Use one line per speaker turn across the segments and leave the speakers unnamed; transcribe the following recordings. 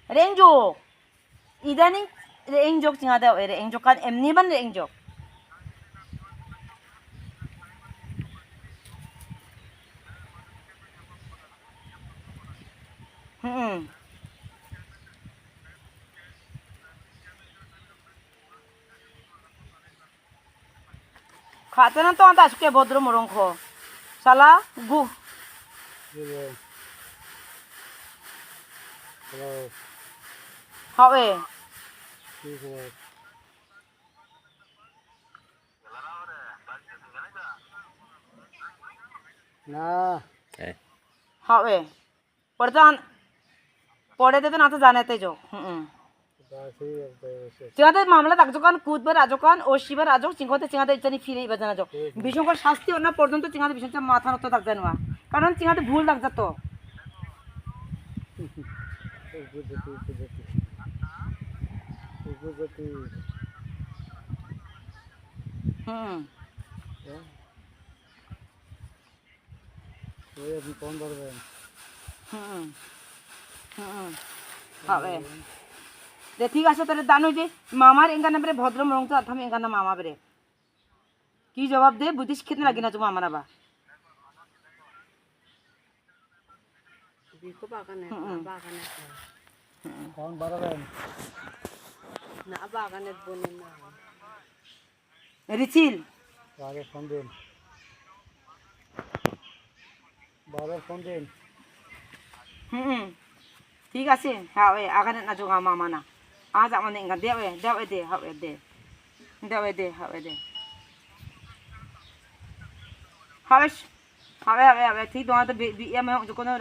랭족 이다니 랭족 징하다 왜 랭족한 엠니만 랭족 খাতেন তো আনতে আসকে ভদ্র মরঙ্খ শালা গু হবে
না
হবে পরে তো পরে তো না তো জানাতে যাও চিঙাতে মামলা তাক যখন কুদবার রাজকান ও শিবার রাজক চিংহতে চিঙাতে ইচ্ছানি ফিরে ইবা জানা যাও বিশঙ্কর শাস্তি অন্য পর্যন্ত চিঙাতে বিশঙ্কর মাথা নত তাক জানোয়া কারণ চিঙাতে ভুল লাগ যাতো
কোন ধরবেন
হবে দে ঠিক আছে তাহলে দানো যে মামার এঙ্গানা বেরে ভদ্র মরং তো আথাম এঙ্গানা মামা বেরে কি জবাব দে বুদ্ধি শিখতে লাগি না তুমি আমার আবা
কোন ধরবেন
না বাগানের বনে না
রিচিল
বারে ফোন দিন বারে ফোন দিন
ঠিক আছে হ্যাঁ ওই আগানে না যোগা মামা না আজ আমাদের এঙ্গা দেওয়ে দে হবে দে দেওয়ে দে হবে দে হবে হবে হবে হবে ঠিক তোমার তো বিয়ে মে কোনো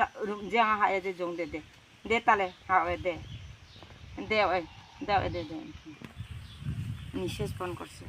যে হায় যে জং দে দে দে তালে হবে দে দেওয়ে দে নিশেষ ফোন করছে